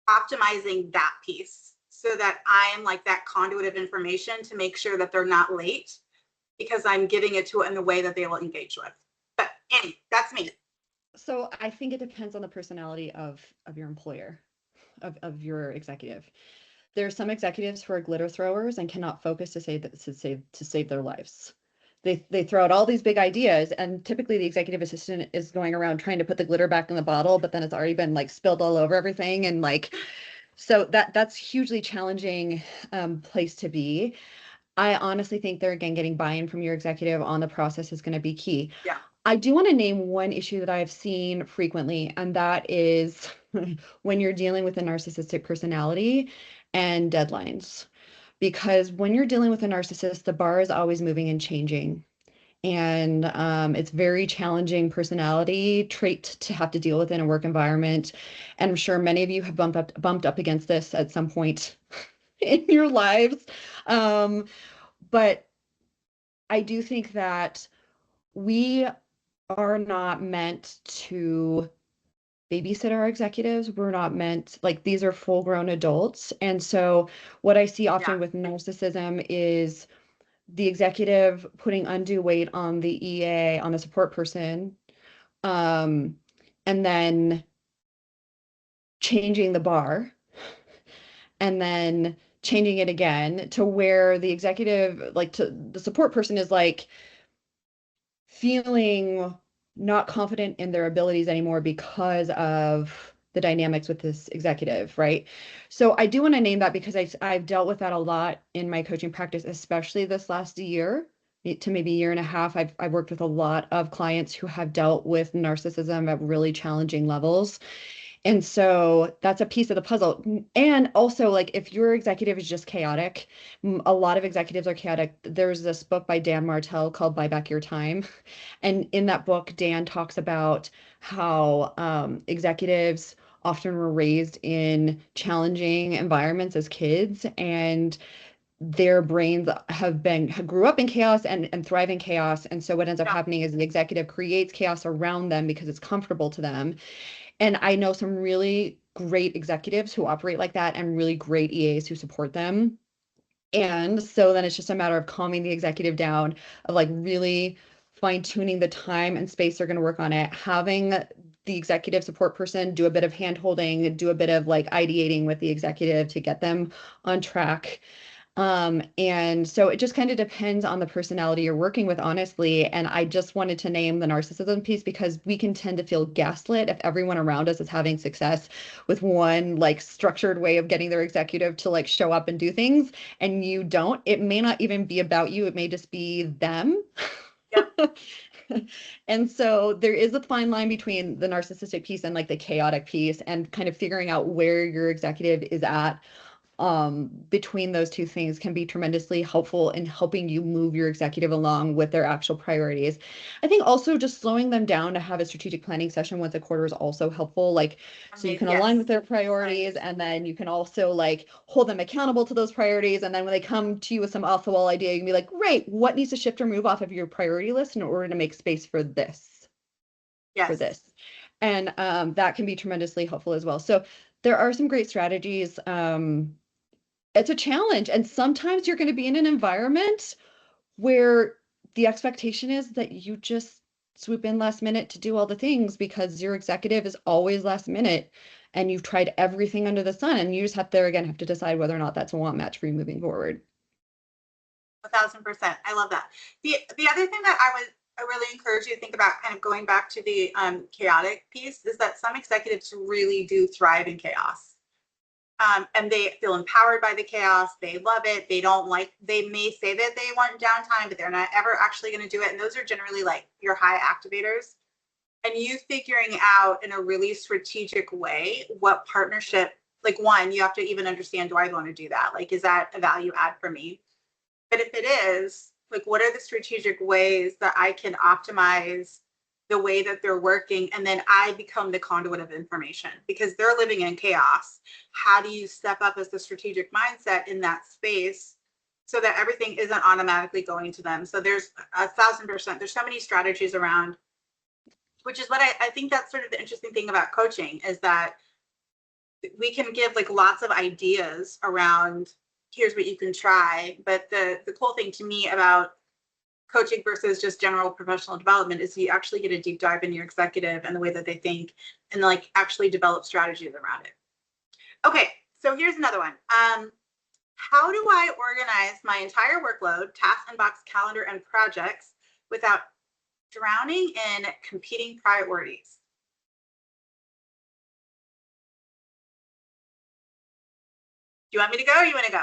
optimizing that piece so that I am like that conduit of information to make sure that they're not late, because I'm giving it to it in the way that they will engage with. But Annie, that's me. So I think it depends on the personality of your employer, of your executive. There are some executives who are glitter throwers and cannot focus to save their lives. They throw out all these big ideas, and typically the executive assistant is going around trying to put the glitter back in the bottle, but then it's already been like spilled all over everything, and like, so that's hugely challenging place to be. I honestly think they're, again, getting buy-in from your executive on the process is going to be key. Yeah. I do want to name one issue that I've seen frequently, and that is when you're dealing with a narcissistic personality and deadlines. Because when you're dealing with a narcissist, the bar is always moving and changing. And it's very challenging personality trait to have to deal with in a work environment. And I'm sure many of you have bumped up against this at some point in your lives. But I do think that we are not meant to babysit our executives. We're not meant, like, these are full grown adults. And so what I see often with narcissism is the executive putting undue weight on the EA, on the support person, and then changing the bar, and then changing it again to where the executive, like, to the support person is like feeling not confident in their abilities anymore because of the dynamics with this executive, right? So I do want to name that because I've dealt with that a lot in my coaching practice, especially this last year to maybe year and a half. I've worked with a lot of clients who have dealt with narcissism at really challenging levels. And so that's a piece of the puzzle. And also, like, if your executive is just chaotic, a lot of executives are chaotic. There's this book by Dan Martell called Buy Back Your Time. And in that book, Dan talks about how executives often were raised in challenging environments as kids, and their brains have grew up in chaos and thrive in chaos. And so what ends up happening is the executive creates chaos around them because it's comfortable to them. And I know some really great executives who operate like that, and really great EAs who support them. And so then it's just a matter of calming the executive down, of like really fine tuning the time and space they're going to work on it, having the executive support person do a bit of hand holding, do a bit of like ideating with the executive to get them on track. And so it just kind of depends on the personality you're working with, honestly. And I just wanted to name the narcissism piece because we can tend to feel gaslit if everyone around us is having success with one like structured way of getting their executive to like show up and do things, and you don't. It may not even be about you, it may just be them. Yep. And so there is a fine line between the narcissistic piece and like the chaotic piece, and kind of figuring out where your executive is at between those two things can be tremendously helpful in helping you move your executive along with their actual priorities. I think also just slowing them down to have a strategic planning session once a quarter is also helpful. Like, so you can align with their priorities, and then you can also like hold them accountable to those priorities. And then when they come to you with some off the wall idea, you can be like, great, what needs to shift or move off of your priority list in order to make space for this? For this. And that can be tremendously helpful as well. So there are some great strategies. It's a challenge. And sometimes you're going to be in an environment where the expectation is that you just swoop in last minute to do all the things because your executive is always last minute and you've tried everything under the sun, and you just have to decide whether or not that's a want match for you moving forward. 1,000%. I love that. The other thing that I really encourage you to think about, kind of going back to the chaotic piece, is that some executives really do thrive in chaos. and they feel empowered by the chaos. They love it. They may say that they want downtime, but they're not ever actually going to do it. And those are generally like your high activators. And you figuring out in a really strategic way what partnership, like one, you have to even understand, do I want to do that? Like, is that a value add for me? But if it is, like, what are the strategic ways that I can optimize the way that they're working? And then I become the conduit of information because they're living in chaos. How do you step up as the strategic mindset in that space so that everything isn't automatically going to them? So there's 1,000%, there's so many strategies around, which is what I think that's sort of the interesting thing about coaching is that we can give like lots of ideas around here's what you can try. But the cool thing to me about coaching versus just general professional development is you actually get a deep dive in your executive and the way that they think and like actually develop strategies around it. Okay, so here's another one. How do I organize my entire workload, task inbox, calendar, and projects without drowning in competing priorities? Do you want me to go or you want to go?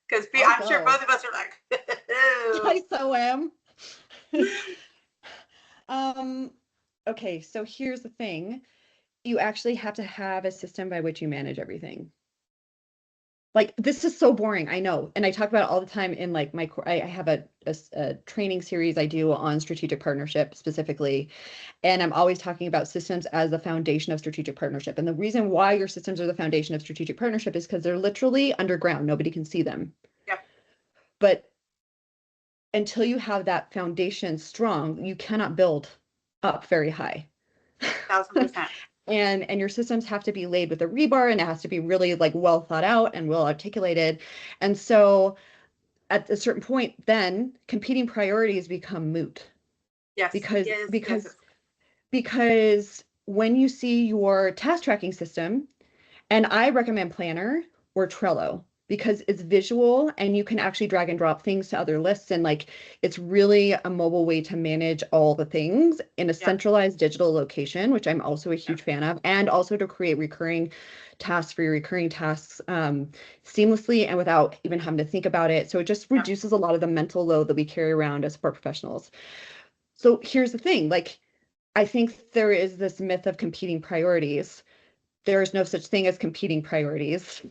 Because I'm sure both of us are like, I so am. Okay, so here's the thing. You actually have to have a system by which you manage everything. Like, this is so boring, I know. And I talk about it all the time in like I have a training series I do on strategic partnership specifically. And I'm always talking about systems as the foundation of strategic partnership. And the reason why your systems are the foundation of strategic partnership is because they're literally underground. Nobody can see them. Yep. But until you have that foundation strong, you cannot build up very high. 1,000%. And your systems have to be laid with a rebar, and it has to be really like well thought out and well articulated. And so at a certain point, then competing priorities become moot. Yes. Because when you see your task tracking system, and I recommend Planner or Trello because it's visual and you can actually drag and drop things to other lists, and like it's really a mobile way to manage all the things in a centralized digital location, which I'm also a huge fan of, and also to create recurring tasks for your recurring tasks seamlessly and without even having to think about it. So it just reduces a lot of the mental load that we carry around as support professionals. So here's the thing, like I think there is this myth of competing priorities. There is no such thing as competing priorities.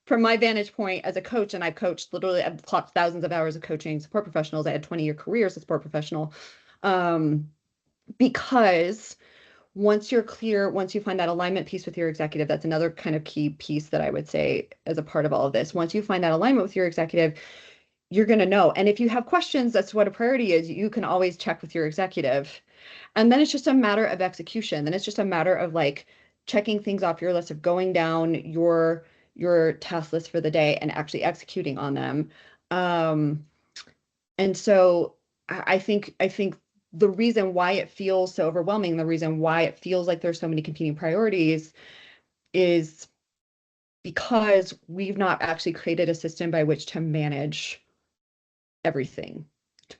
From my vantage point as a coach, and I've coached literally, I've clocked thousands of hours of coaching support professionals. I had 20-year careers as a support professional. Because once you're clear, once you find that alignment piece with your executive, that's another kind of key piece that I would say as a part of all of this. Once you find that alignment with your executive, you're going to know. And if you have questions as to what a priority is, you can always check with your executive. And then it's just a matter of execution. Then it's just a matter of like checking things off your list, of going down your task list for the day and actually executing on them. And so I think the reason why it feels so overwhelming, the reason why it feels like there's so many competing priorities is because we've not actually created a system by which to manage everything,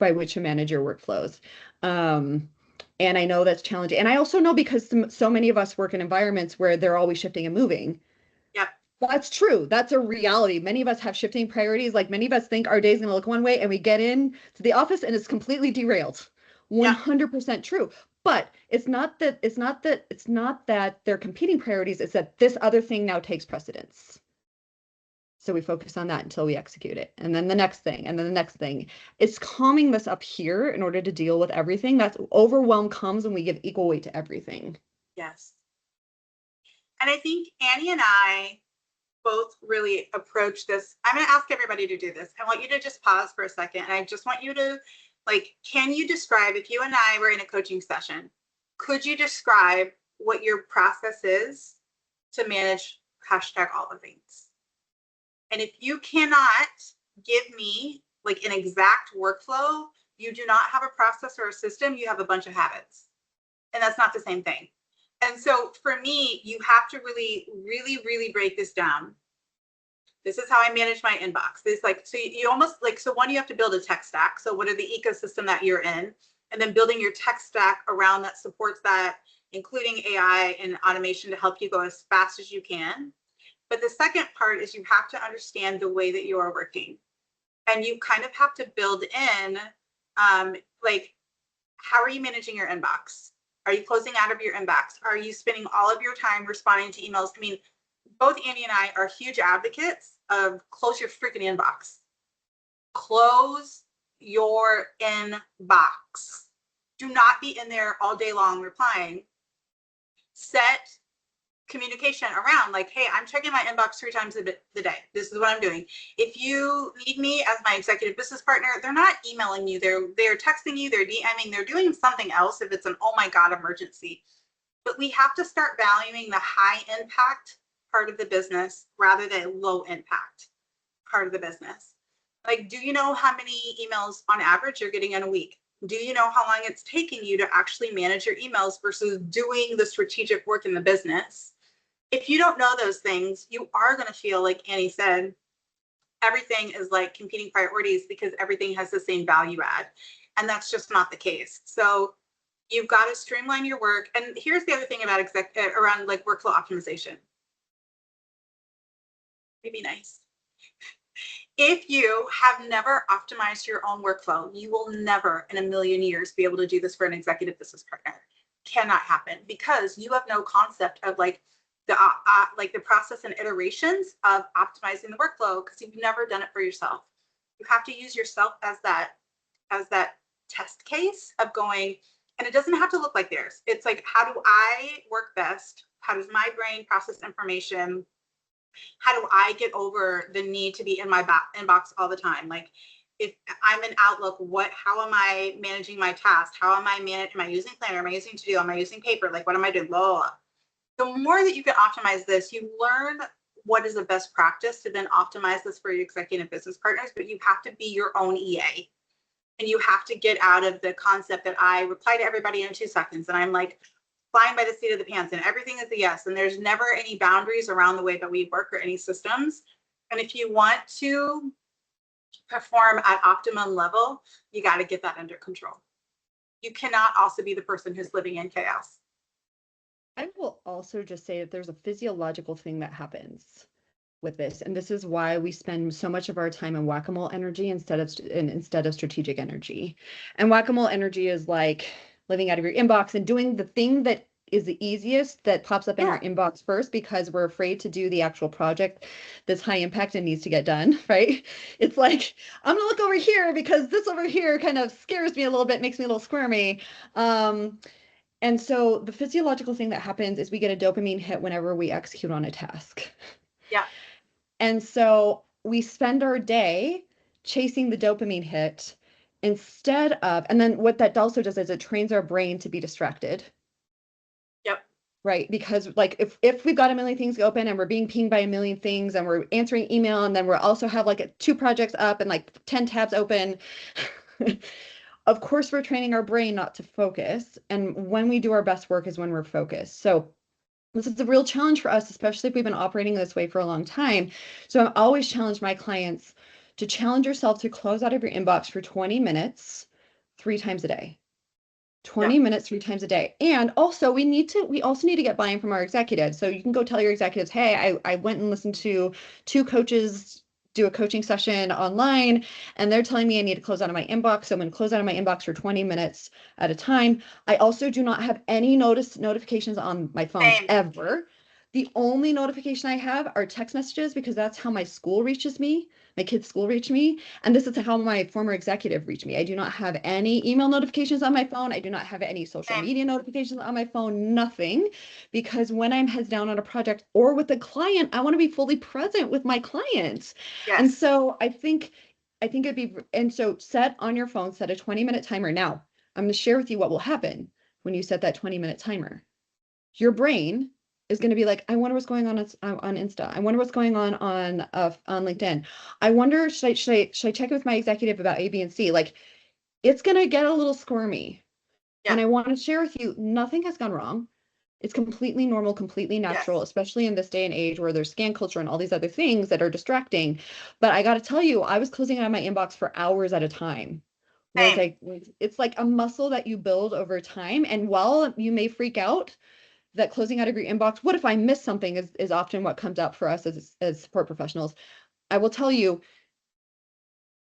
by which to manage your workflows. And I know that's challenging. And I also know because so many of us work in environments where they're always shifting and moving. Yeah. That's true. That's a reality. Many of us have shifting priorities. Like many of us think our day's going to look one way and we get in to the office and it's completely derailed. 100% true. But it's not that they're competing priorities. It's that this other thing now takes precedence. So we focus on that until we execute it. And then the next thing, and then the next thing. It's calming this up here in order to deal with everything. That's overwhelm comes when we give equal weight to everything. Yes. And I think Annie and I both really approach this. I'm going to ask everybody to do this. I want you to just pause for a second. And I just want you to, like, can you describe, if you and I were in a coaching session, could you describe what your process is to manage hashtag all the things? And if you cannot give me like an exact workflow, you do not have a process or a system, you have a bunch of habits. And that's not the same thing. And so for me, you have to really, really, really break this down. This is how I manage my inbox. This like, so you almost like, so one, you have to build a tech stack. So what are the ecosystem that you're in? And then building your tech stack around that supports that, including AI and automation to help you go as fast as you can. But the second part is you have to understand the way that you are working. And you kind of have to build in, like, how are you managing your inbox? Are you closing out of your inbox? Are you spending all of your time responding to emails? I mean, both Annie and I are huge advocates of close your freaking inbox. Close your inbox. Do not be in there all day long replying. Set communication around, like, hey, I'm checking my inbox 3 times the day. This is what I'm doing. If you need me as my executive business partner, they're not emailing you. They're texting you. They're DMing. They're doing something else if it's an oh my god emergency. But we have to start valuing the high impact part of the business rather than low impact part of the business. Like, do you know how many emails on average you're getting in a week? Do you know how long it's taking you to actually manage your emails versus doing the strategic work in the business? If you don't know those things, you are going to feel, like Annie said, everything is like competing priorities because everything has the same value add. And that's just not the case. So you've got to streamline your work. And here's the other thing about around like workflow optimization. Maybe nice. If you have never optimized your own workflow, you will never in a million years be able to do this for an executive business partner. Cannot happen because you have no concept of like the process and iterations of optimizing the workflow because you've never done it for yourself. You have to use yourself as that test case of going, and it doesn't have to look like theirs. It's like, how do I work best? How does my brain process information? How do I get over the need to be in my inbox all the time? Like, if I'm in Outlook, how am I managing my tasks? How am I using Planner? Am I using To-Do? Am I using paper? Like, what am I doing? Blah, blah, blah. The more that you can optimize this, you learn what is the best practice to then optimize this for your executive business partners, but you have to be your own EA. And you have to get out of the concept that I reply to everybody in 2 seconds and I'm like flying by the seat of the pants and everything is a yes. And there's never any boundaries around the way that we work or any systems. And if you want to perform at optimum level, you got to get that under control. You cannot also be the person who's living in chaos. I will also just say that there's a physiological thing that happens with this, and this is why we spend so much of our time in whack-a-mole energy instead of strategic energy. And whack-a-mole energy is like living out of your inbox and doing the thing that is the easiest that pops up in our inbox first because we're afraid to do the actual project that's high impact and needs to get done, right? It's like, I'm gonna look over here because this over here kind of scares me a little bit, makes me a little squirmy. And so the physiological thing that happens is we get a dopamine hit whenever we execute on a task. Yeah. And so we spend our day chasing the dopamine hit instead of, and then what that also does is it trains our brain to be distracted. Yep. Right. Because like if we've got a million things open and we're being pinged by a million things and we're answering email and then we're also have like 2 projects up and like 10 tabs open, of course, we're training our brain not to focus. And when we do our best work is when we're focused. So this is a real challenge for us, especially if we've been operating this way for a long time. So I always challenge my clients to challenge yourself to close out of your inbox for 20 minutes, 3 times a day. 20 minutes, 3 times a day. And also we also need to get buy-in from our executives. So you can go tell your executives, hey, I went and listened to 2 coaches do a coaching session online and they're telling me I need to close out of my inbox. So I'm going to close out of my inbox for 20 minutes at a time. I also do not have any notifications on my phone ever. The only notification I have are text messages because that's how my school reaches me. My kids' school reach me. And this is how my former executive reached me. I do not have any email notifications on my phone. I do not have any social media notifications on my phone, nothing. Because when I'm heads down on a project or with a client, I want to be fully present with my clients. Yes. And so I think it'd be, and so set on your phone, set a 20-minute timer. Now, I'm going to share with you what will happen when you set that 20-minute timer. Your brain is going to be like, I wonder what's going on Insta. I wonder what's going on LinkedIn. I wonder, should I check with my executive about A, B, and C? Like, it's going to get a little squirmy. Yeah. And I want to share with you, nothing has gone wrong. It's completely normal, completely natural, yes. Especially in this day and age where there's scan culture and all these other things that are distracting. But I got to tell you, I was closing out my inbox for hours at a time. It's like a muscle that you build over time. And while you may freak out, that closing out of your inbox, what if I miss something, is often what comes up for us as support professionals. I will tell you,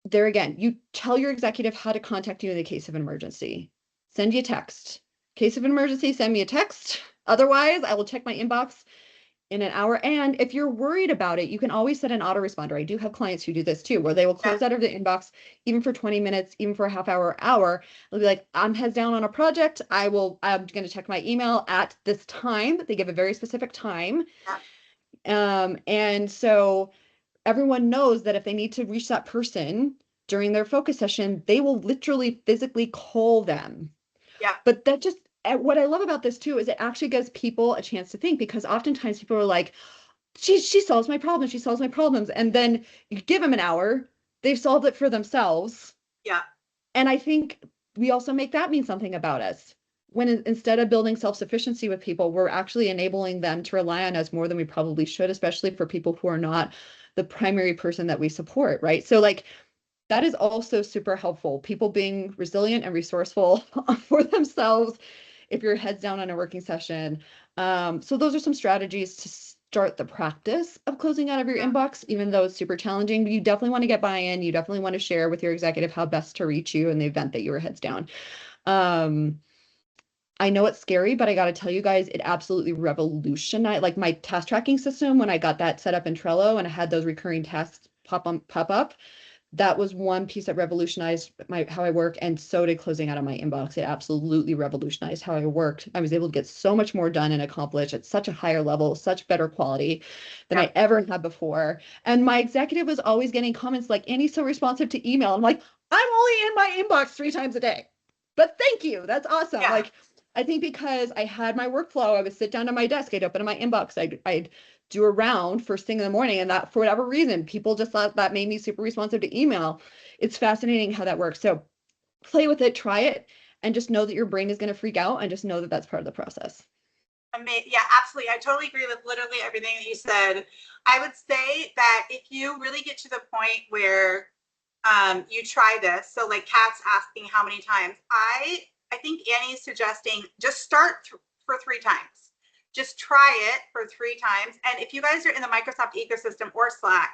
there again, you tell your executive how to contact you in the case of an emergency. Send you a text. Case of an emergency, send me a text. Otherwise, I will check my inbox in an hour. And if you're worried about it, you can always set an autoresponder. I do have clients who do this too, where they will close out of the inbox, even for 20 minutes, even for a half hour, hour. They'll be like, I'm heads down on a project. I'm going to check my email at this time. They give a very specific time. And so everyone knows that if they need to reach that person during their focus session, they will literally physically call them. Yeah. But that just, what I love about this too, is it actually gives people a chance to think, because oftentimes people are like, she solves my problems. She solves my problems. And then you give them an hour, they've solved it for themselves. Yeah. And I think we also make that mean something about us. When instead of building self-sufficiency with people, we're actually enabling them to rely on us more than we probably should, especially for people who are not the primary person that we support, right? So like, that is also super helpful. People being resilient and resourceful for themselves if you're heads down on a working session. So those are some strategies to start the practice of closing out of your inbox, even though it's super challenging. You definitely want to get buy-in. You definitely want to share with your executive how best to reach you in the event that you were heads down. I know it's scary, but I got to tell you guys, it absolutely revolutionized, like my task tracking system, when I got that set up in Trello and I had those recurring tasks pop up. That was one piece that revolutionized how I work, and so did closing out of my inbox. It absolutely revolutionized how I worked. I was able to get so much more done and accomplished at such a higher level, such better quality than I ever had before. And my executive was always getting comments like, Annie's so responsive to email. I'm like, I'm only in my inbox 3 times a day, but thank you. That's awesome. Yeah. Like, I think because I had my workflow, I would sit down at my desk, I'd open my inbox, I'd do a round first thing in the morning, and that, for whatever reason, people just thought that made me super responsive to email. It's fascinating how that works. So play with it, try it, and just know that your brain is going to freak out, and just know that that's part of the process. Yeah, absolutely. I totally agree with literally everything that you said. I would say that if you really get to the point where you try this, so like Kat's asking how many times, I think Annie's suggesting just start for 3 times. Just try it for 3 times. And if you guys are in the Microsoft ecosystem or Slack,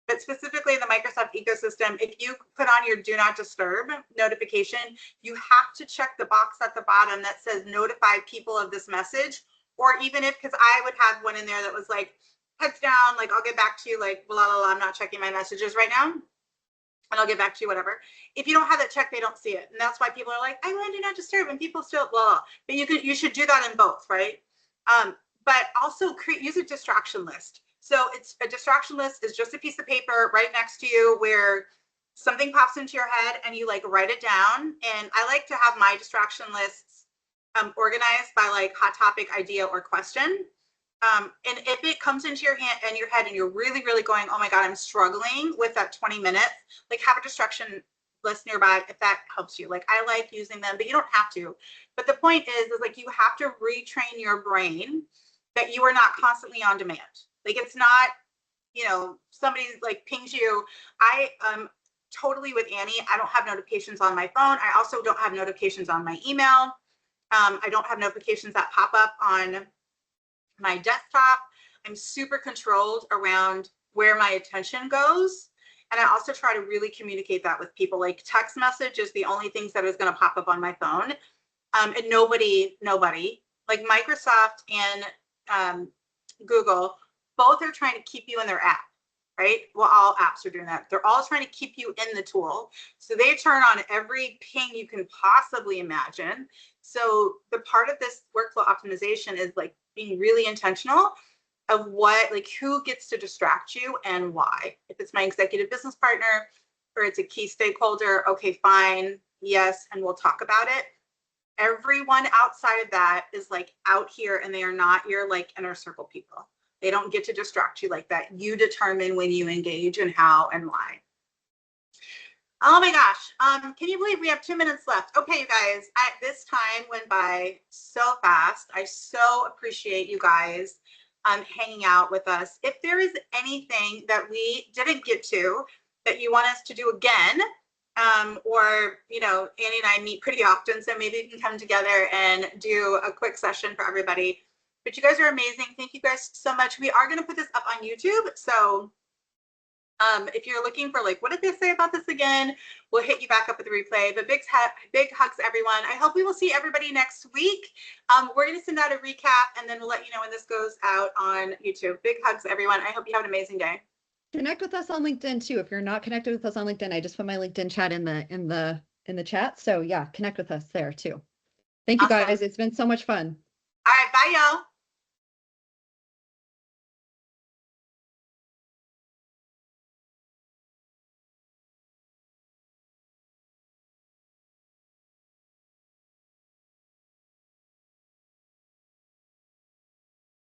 but specifically in the Microsoft ecosystem, if you put on your do not disturb notification, you have to check the box at the bottom that says notify people of this message. Or even if, because I would have one in there that was like, heads down, like I'll get back to you, like blah, blah, blah, I'm not checking my messages right now, and I'll get back to you, whatever. If you don't have that checked, they don't see it. And that's why people are like, I want to do not disturb, and people still blah, blah. But you should do that in both, right? But also use a distraction list. So it's a distraction list is just a piece of paper right next to you where something pops into your head and you like write it down. And I like to have my distraction lists organized by like hot topic, idea, or question. And if it comes into your head and you're really, really going, oh my God, I'm struggling with that 20 minutes, like have a distraction list nearby if that helps you. Like I like using them, but you don't have to. But the point is like you have to retrain your brain that you are not constantly on demand. Like it's not, somebody like pings you. I totally with Annie. I don't have notifications on my phone. I also don't have notifications on my email. I don't have notifications that pop up on my desktop. I'm super controlled around where my attention goes. And I also try to really communicate that with people. Like text message is the only things that is going to pop up on my phone. And nobody, like Microsoft and Google, both are trying to keep you in their app, right? Well, all apps are doing that. They're all trying to keep you in the tool. So they turn on every ping you can possibly imagine. So the part of this workflow optimization is like being really intentional of who gets to distract you and why. If it's my executive business partner or it's a key stakeholder, okay, fine, yes, and we'll talk about it. Everyone outside of that is like out here and they are not your like inner circle people. They don't get to distract you like that. You determine when you engage and how and why. Oh my gosh. Can you believe we have 2 minutes left? Okay, you guys, this time went by so fast. I so appreciate you guys hanging out with us. If there is anything that we didn't get to that you want us to do again, or, Annie and I meet pretty often, so maybe we can come together and do a quick session for everybody. But you guys are amazing. Thank you guys so much. We are going to put this up on YouTube. So if you're looking for like, what did they say about this again? We'll hit you back up with the replay. But big hugs, everyone. I hope we will see everybody next week. We're going to send out a recap, and then we'll let you know when this goes out on YouTube. Big hugs, everyone. I hope you have an amazing day. Connect with us on LinkedIn too. If you're not connected with us on LinkedIn, I just put my LinkedIn chat in the chat. So yeah, connect with us there too. Thank you Awesome. guys. It's been so much fun. All right, bye y'all.